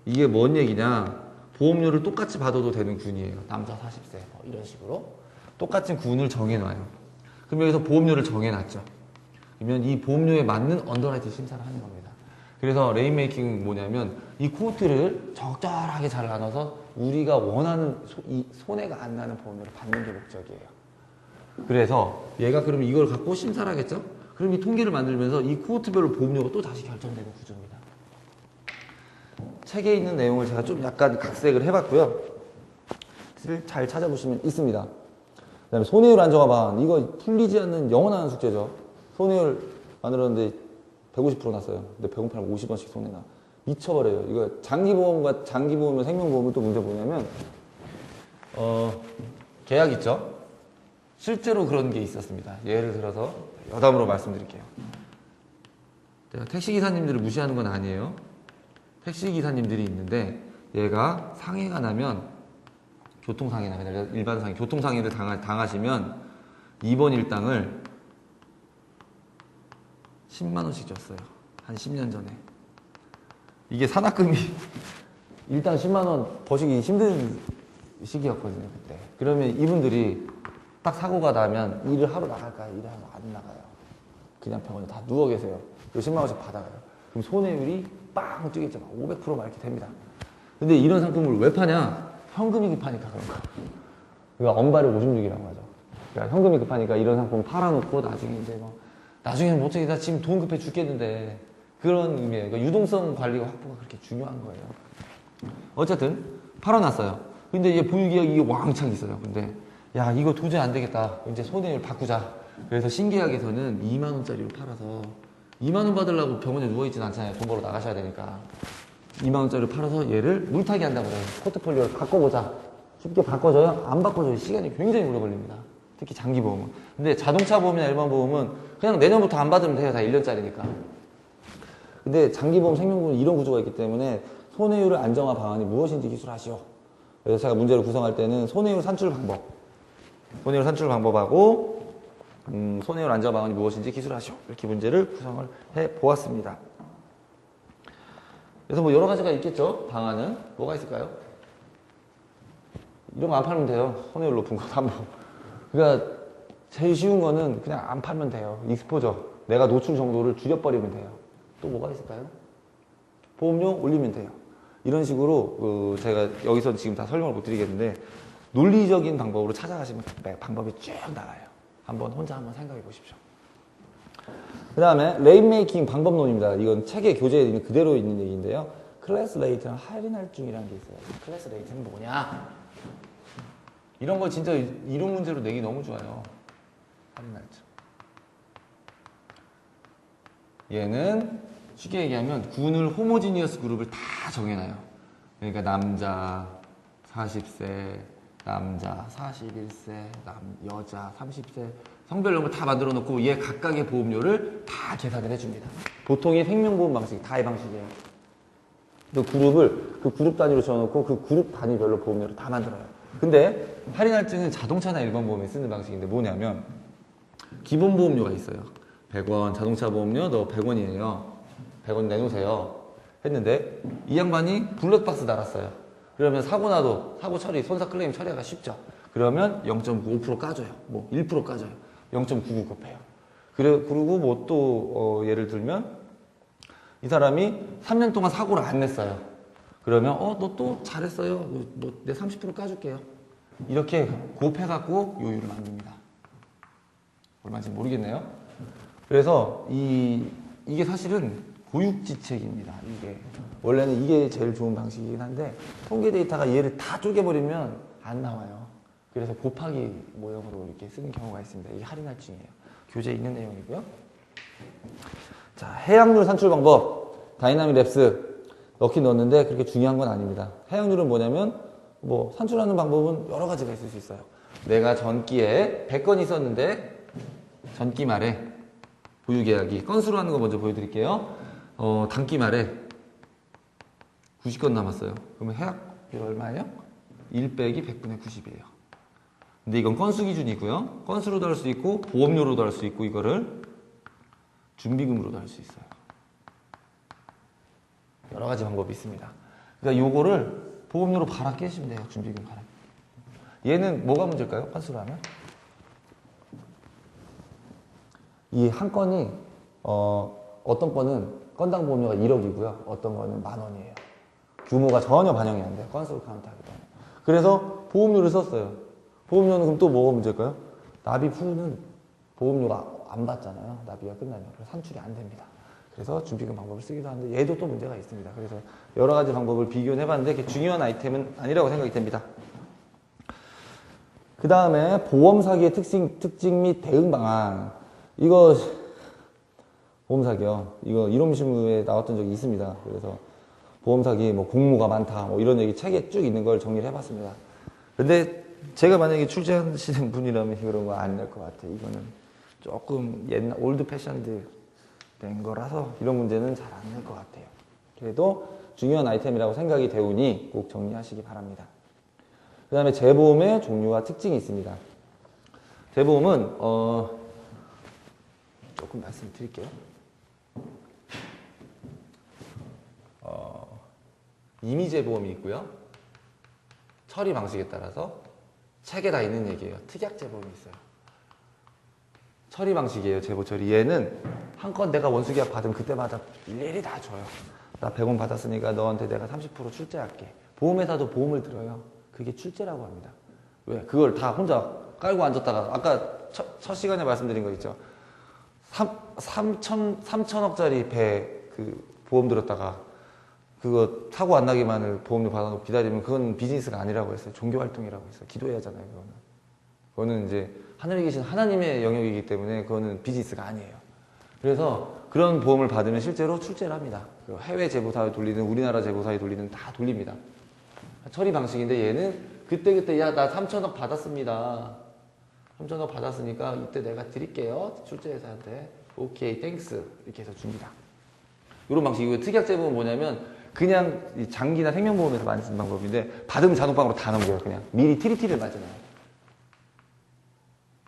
B: 이게 뭔 얘기냐? 보험료를 똑같이 받아도 되는 균이에요. 남자 40세 이런 식으로 똑같은 균을 정해놔요. 그럼 여기서 보험료를 정해놨죠. 그러면 이 보험료에 맞는 언더라이팅 심사를 하는 겁니다. 그래서 레인메이킹은 뭐냐면 이 코호트를 적절하게 잘 나눠서 우리가 원하는 손해가 안 나는 보험료를 받는 게 목적이에요. 그래서 얘가 그럼 이걸 갖고 심사를 하겠죠? 그럼 이 통계를 만들면서 이 코호트별로 보험료가 또 다시 결정되는 구조입니다. 책에 있는 내용을 제가 좀 약간 각색을 해봤고요. 잘 찾아보시면 있습니다. 그 다음에 손해율 안정화 방안. 이거 풀리지 않는 영원한 숙제죠. 손해율 만들었는데 150% 났어요. 근데 배고프면 50원씩 손해나. 미쳐버려요. 이거 장기보험과 생명보험은 또 문제 뭐냐면 계약 있죠? 실제로 그런 게 있었습니다. 예를 들어서 여담으로 말씀드릴게요. 제가 택시기사님들을 무시하는 건 아니에요. 택시기사님들이 있는데 얘가 상해가 나면 교통상해나 그냥 일반 상해, 교통상해를 당하시면 입원 일당을 10만 원씩 줬어요. 한 10년 전에. 이게 산학금이 일당 10만 원 버시기 힘든 시기였거든요, 그때. 그러면 이분들이 딱 사고가 나면 일을 하러 나갈까요? 일을 하러 안 나가요. 그냥 병원에 다 누워 계세요. 그리고 10만 원씩 받아가요. 그럼 손해율이 빵 뛰겠죠. 500%막 이렇게 됩니다. 근데 이런 상품을 왜 파냐? 현금이 급하니까 그런 거. 그러니까 엄발의 56이라고 하죠. 그러니까 현금이 급하니까 이런 상품 팔아놓고 나중에 이제 뭐 나중에는 뭐 어떻게 나 지금 돈 급해 죽겠는데 그런 의미예요. 그러니까 유동성 관리가 확보가 그렇게 중요한 거예요. 어쨌든 팔아놨어요. 근데 이제 보유계약이 이게 왕창 있어요. 근데 야 이거 도저히 안 되겠다. 이제 손해율 바꾸자. 그래서 신계약에서는 2만 원짜리로 팔아서 2만 원 받으려고 병원에 누워있진 않잖아요. 돈 벌어 나가셔야 되니까. 2만 원짜리로 팔아서 얘를 물타기 한다고 그래요. 포트폴리오를 바꿔보자. 쉽게 바꿔줘요? 안 바꿔줘요. 시간이 굉장히 오래 걸립니다. 특히 장기보험은. 근데 자동차 보험이나 일반 보험은 그냥 내년부터 안 받으면 돼요. 다 1년짜리니까. 근데 장기보험, 생명보험은 이런 구조가 있기 때문에 손해율 안정화 방안이 무엇인지 기술하시오. 그래서 제가 문제를 구성할 때는 손해율 산출 방법. 손해율 산출 방법하고 손해율 안정화 방안이 무엇인지 기술하시오. 이렇게 문제를 구성을 해보았습니다. 그래서 뭐 여러 가지가 있겠죠. 방안은. 뭐가 있을까요? 이런 거 안 팔면 돼요. 손해율 높은 거 담보. 그러니까 제일 쉬운 거는 그냥 안 팔면 돼요. 익스포저. 내가 노출 정도를 줄여버리면 돼요. 또 뭐가 있을까요? 보험료 올리면 돼요. 이런 식으로 제가 여기서 지금 다 설명을 못 드리겠는데 논리적인 방법으로 찾아가시면 방법이 쭉 나와요. 혼자 한번 생각해 보십시오. 그 다음에 레인메이킹 방법론입니다. 이건 책의 교재에 있는 그대로 있는 얘기인데요. 클래스 레이트랑 할인할증이라는 게 있어요. 클래스 레이트는 뭐냐? 이런 걸 진짜 이론 문제로 내기 너무 좋아요. 할인할증. 얘는 쉽게 얘기하면 군을 호모지니어스 그룹을 다 정해놔요. 그러니까 남자 40세, 남자 41세, 여자 30세 성별로 다 만들어 놓고 얘 각각의 보험료를 다 계산을 해줍니다. 보통의 생명보험 방식이 다 이 방식이에요. 그 그룹을 그 그룹 단위로 지어놓고 그 그룹 단위별로 보험료를 다 만들어요. 근데 할인할증은 자동차나 일반 보험에 쓰는 방식인데 뭐냐면 기본 보험료가 있어요. 100원 자동차 보험료 너 100원이에요. 100원 내놓으세요. 했는데 이 양반이 블랙박스 달았어요. 그러면 사고 나도 사고 처리, 손사 클레임 처리가 쉽죠. 그러면 0.95% 까줘요. 뭐 1% 까줘요. 0.99 곱해요. 그리고 뭐 또 예를 들면 이 사람이 3년 동안 사고를 안 냈어요. 그러면 너 또 잘했어요. 뭐 내 30% 까줄게요. 이렇게 곱해갖고 요율을 만듭니다. 얼마인지 모르겠네요. 그래서 이게 사실은 고육지책입니다. 이게 원래는 이게 제일 좋은 방식이긴 한데 통계 데이터가 얘를 다 쪼개버리면 안 나와요. 그래서 곱하기 모형으로 이렇게 쓰는 경우가 있습니다. 이게 할인할증이에요. 교재에 있는 내용이고요. 자, 해약률 산출 방법. 다이나믹 랩스 넣긴 넣었는데 그렇게 중요한 건 아닙니다. 해약률은 뭐냐면 뭐 산출하는 방법은 여러 가지가 있을 수 있어요. 내가 전기에 100건 있었는데 전기 말에 보유계약이 건수로 하는 거 먼저 보여드릴게요. 단기 말에 90건 남았어요. 그러면 해약률 얼마예요? 1 빼기 100분의 90이에요. 근데 이건 건수 기준이고요. 건수로도 할 수 있고 보험료로도 할 수 있고 이거를 준비금으로도 할 수 있어요. 여러 가지 방법이 있습니다. 그러니까 요거를 보험료로 갈아 끼시면 돼요. 준비금 갈아. 얘는 뭐가 문제일까요? 건수로 하면? 이 한 건이 어떤 건은 건당 보험료가 1억이고요. 어떤 거는 10,000원이에요. 규모가 전혀 반영이 안 돼요. 건수로 카운트하기 때문에. 그래서 보험료를 썼어요. 보험료는 그럼 또 뭐가 문제일까요? 납입 후는 보험료가 안 받잖아요. 납입이 끝나면. 그래서 산출이 안 됩니다. 그래서 준비금 방법을 쓰기도 하는데 얘도 또 문제가 있습니다. 그래서 여러 가지 방법을 비교해봤는데 그게 중요한 아이템은 아니라고 생각이 됩니다. 그 다음에 보험 사기의 특징 및 대응 방안. 이거 보험 사기요. 이거 이론 실무에 나왔던 적이 있습니다. 그래서 보험 사기 뭐 공모가 많다 뭐 이런 얘기 책에 쭉 있는 걸 정리를 해봤습니다. 근데 제가 만약에 출제하시는 분이라면 그런 거 안 낼 것 같아요. 이거는 조금 옛날 올드 패션드 된 거라서 이런 문제는 잘 안 낼 것 같아요. 그래도 중요한 아이템이라고 생각이 되오니 꼭 정리하시기 바랍니다. 그 다음에 재보험의 종류와 특징이 있습니다. 재보험은 조금 말씀드릴게요. 임의 재보험이 있고요. 처리 방식에 따라서 책에 다 있는 얘기예요. 특약 재보험이 있어요. 처리 방식이에요. 재보 처리. 얘는 한 건 내가 원수계약 받으면 그때마다 일일이 다 줘요. 나 100원 받았으니까 너한테 내가 30% 출제할게. 보험회사도 보험을 들어요. 그게 출제라고 합니다. 왜? 그걸 다 혼자 깔고 앉았다가 아까 첫 시간에 말씀드린 거 있죠. 3천억짜리 배 그 보험 들었다가 그거 사고 안 나기만을 보험료 받아놓고 기다리면 그건 비즈니스가 아니라고 했어요. 종교활동이라고 했어요. 기도해야 하잖아요. 그거는 이제 하늘에 계신 하나님의 영역이기 때문에 그거는 비즈니스가 아니에요. 그래서 그런 보험을 받으면 실제로 출제를 합니다. 해외 재보사에 돌리든 우리나라 재보사에 돌리든 다 돌립니다. 처리 방식인데 얘는 그때그때 야 나 3천억 받았습니다. 3천억 받았으니까 이때 내가 드릴게요. 출제회사한테. 오케이 땡스 이렇게 해서 줍니다. 이런 방식이고 특약 재보험은 뭐냐면 그냥 장기나 생명보험에서 많이 쓰는 방법인데 받으면 자동방으로 다 넘겨요. 그냥 미리 TT를 맞아놔요.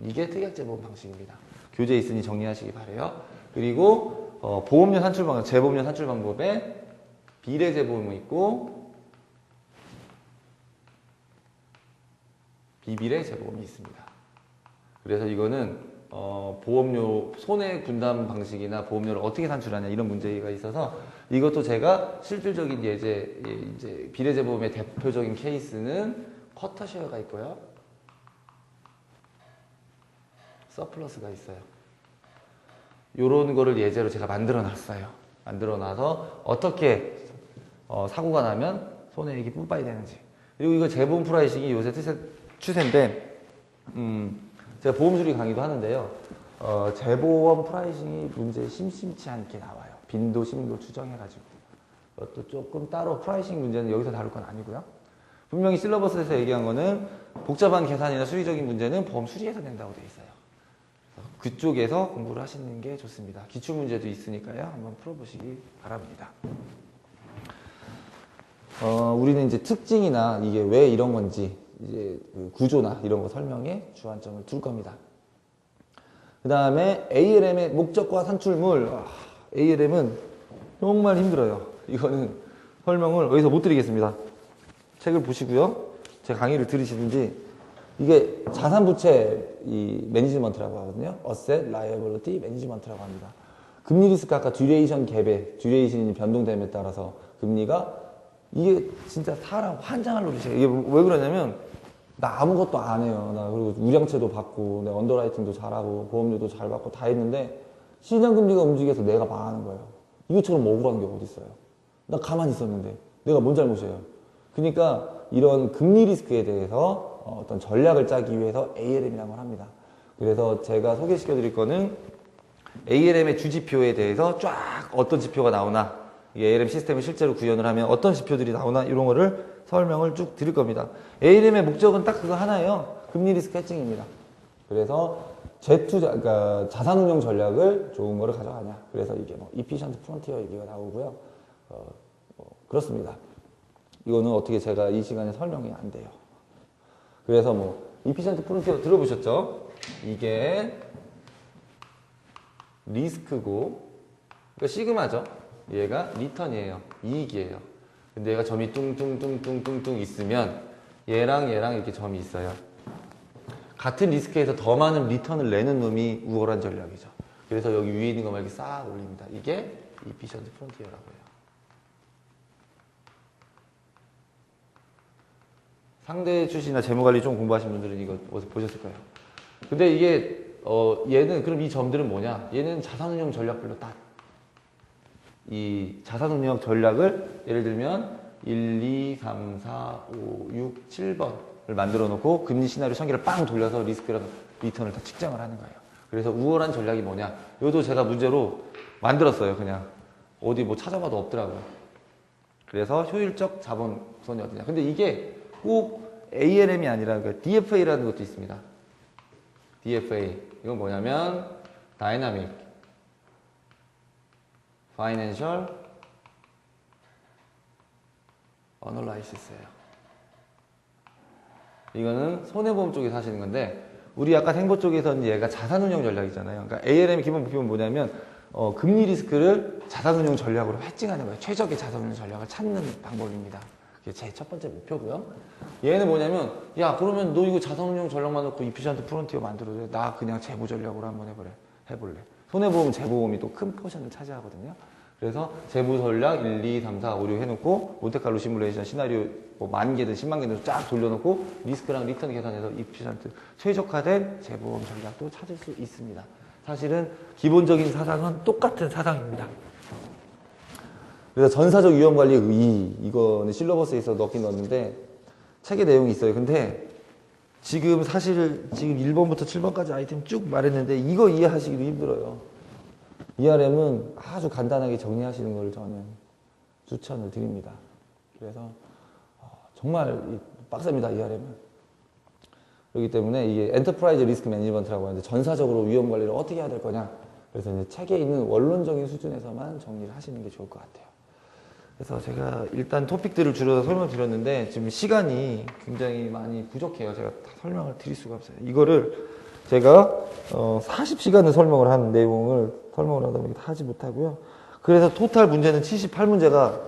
B: 이게 특약 재보험 방식입니다. 교재에 있으니 정리하시기 바래요. 그리고 보험료 산출 방법, 재보험료 산출 방법에 비례 재보험이 있고 비비례 재보험이 있습니다. 그래서 이거는 보험료 손해 분담 방식이나 보험료를 어떻게 산출하냐 이런 문제가 있어서 이것도 제가 실질적인 이제 비례 재보험의 대표적인 케이스는 쿼터쉐어가 있고요. 서플러스가 있어요. 요런 거를 예제로 제가 만들어 놨어요. 만들어 놔서 어떻게 사고가 나면 손해액이 뽑아야 되는지. 그리고 이거 재보험 프라이싱이 요새 추세인데 제가 보험수리 강의도 하는데요. 재보험 프라이싱이 문제 심심치 않게 나와요. 빈도, 심도 추정해가지고. 그것도 조금 따로 프라이싱 문제는 여기서 다룰 건 아니고요. 분명히 실러버스에서 얘기한 거는 복잡한 계산이나 수리적인 문제는 보험 수리에서 낸다고 돼 있어요. 그쪽에서 공부를 하시는 게 좋습니다. 기출문제도 있으니까요. 한번 풀어보시기 바랍니다. 우리는 이제 특징이나 이게 왜 이런 건지 이제 그 구조나 이런 거 설명에 주안점을 둘 겁니다. 그 다음에 ALM의 목적과 산출물. ALM은 정말 힘들어요. 이거는 설명을 여기서 못 드리겠습니다. 책을 보시고요. 제 강의를 들으시든지. 이게 자산부채 이 매니지먼트라고 하거든요. Asset Liability Management라고 합니다. 금리 리스크 아까 듀레이션 갭에 듀레이션이 변동됨에 따라서 금리가 이게 진짜 사람 환장할 노릇이에요. 이게 왜 그러냐면 나 아무것도 안 해요. 나 그리고 우량채도 받고 내 언더라이팅도 잘하고 보험료도 잘 받고 다 했는데 시장금리가 움직여서 내가 망하는 거예요. 이것처럼 억울한 게 어디 있어요. 나 가만히 있었는데 내가 뭔 잘못이에요. 그러니까 이런 금리 리스크에 대해서 어떤 전략을 짜기 위해서 ALM이라는 걸 합니다. 그래서 제가 소개시켜 드릴 거는 ALM의 주지표에 대해서 쫙 어떤 지표가 나오나 ALM 시스템을 실제로 구현을 하면 어떤 지표들이 나오나 이런 거를 설명을 쭉 드릴 겁니다. ALM의 목적은 딱 그거 하나예요. 금리 리스크 해칭입니다. 그래서 그러니까 자산운용 전략을 좋은 거를 가져가냐. 그래서 이게 뭐 Efficient Frontier 얘기가 나오고요. 그렇습니다. 이거는 어떻게 제가 이 시간에 설명이 안 돼요. 그래서 뭐 Efficient Frontier 들어보셨죠? 이게 리스크고 그러니까 시그마죠. 얘가 리턴이에요. 이익이에요. 근데 얘가 점이 뚱뚱뚱뚱뚱뚱 있으면 얘랑 이렇게 점이 있어요. 같은 리스크에서 더 많은 리턴을 내는 놈이 우월한 전략이죠. 그래서 여기 위에 있는 것만 이렇게 싹 올립니다. 이게 Efficient Frontier라고 해요. 상대 출신이나 재무관리 좀 공부하신 분들은 이거 어디서 보셨을 거예요. 근데 이게 얘는 그럼 이 점들은 뭐냐? 얘는 자산운용 전략별로 딱 이 자산운용 전략을 예를 들면 1, 2, 3, 4, 5, 6, 7번을 만들어 놓고 금리 시나리오 전개를 빵 돌려서 리스크랑 리턴을 다 측정을 하는 거예요. 그래서 우월한 전략이 뭐냐? 이것도 제가 문제로 만들었어요. 그냥 어디 뭐 찾아봐도 없더라고요. 그래서 효율적 자본 우선이 어디냐? 근데 이게 꼭 ALM이 아니라 그 DFA라는 것도 있습니다. DFA. 이건 뭐냐면 Dynamic Financial Analysis예요. 이거는 손해보험 쪽에서 하시는 건데 우리 아까 생보 쪽에서는 얘가 자산운용 전략이잖아요. 그러니까 ALM 기본 목표는 뭐냐면 금리 리스크를 자산운용 전략으로 해칭하는 거예요. 최적의 자산운용 전략을 찾는 방법입니다. 그게 제 첫 번째 목표고요. 얘는 뭐냐면 야 그러면 너 이거 자산운용 전략만 놓고 이피션트 프론티어 만들어줘. 나 그냥 재무 전략으로 한번 해볼래. 손해보험 재보험이 또 큰 포션을 차지하거든요. 그래서 재무 전략 1, 2, 3, 4, 5, 6 해놓고 몬테칼로 시뮬레이션 시나리오 뭐 10,000개든 100,000 개든 쫙 돌려놓고 리스크랑 리턴 계산해서 이피션트 최적화된 재보험 전략도 찾을 수 있습니다. 사실은 기본적인 사상은 똑같은 사상입니다. 그래서 전사적 위험관리 이거는 실러버스에서 넣긴 넣었는데 책에 내용이 있어요. 근데 지금 사실 지금 1번부터 7번까지 아이템 쭉 말했는데 이거 이해하시기도 힘들어요. ERM은 아주 간단하게 정리하시는 걸 저는 추천을 드립니다. 그래서 정말 빡셉니다, ERM은. 그렇기 때문에 이게 엔터프라이즈 리스크 매니지먼트라고 하는데 전사적으로 위험 관리를 어떻게 해야 될 거냐. 그래서 이제 책에 있는 원론적인 수준에서만 정리를 하시는 게 좋을 것 같아요. 그래서 제가 일단 토픽들을 줄여서 설명드렸는데 지금 시간이 굉장히 많이 부족해요. 제가 다 설명을 드릴 수가 없어요. 이거를 제가 40시간을 설명을 한 내용을 설명을 하다 보니까 하지 못하고요. 그래서 토탈 문제는 78문제가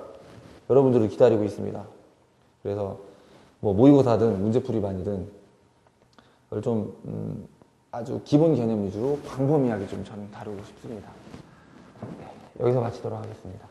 B: 여러분들을 기다리고 있습니다. 그래서 뭐 모의고사든 문제풀이반이든 그걸 좀 아주 기본 개념 위주로 광범위하게 좀 저는 다루고 싶습니다. 네, 여기서 마치도록 하겠습니다.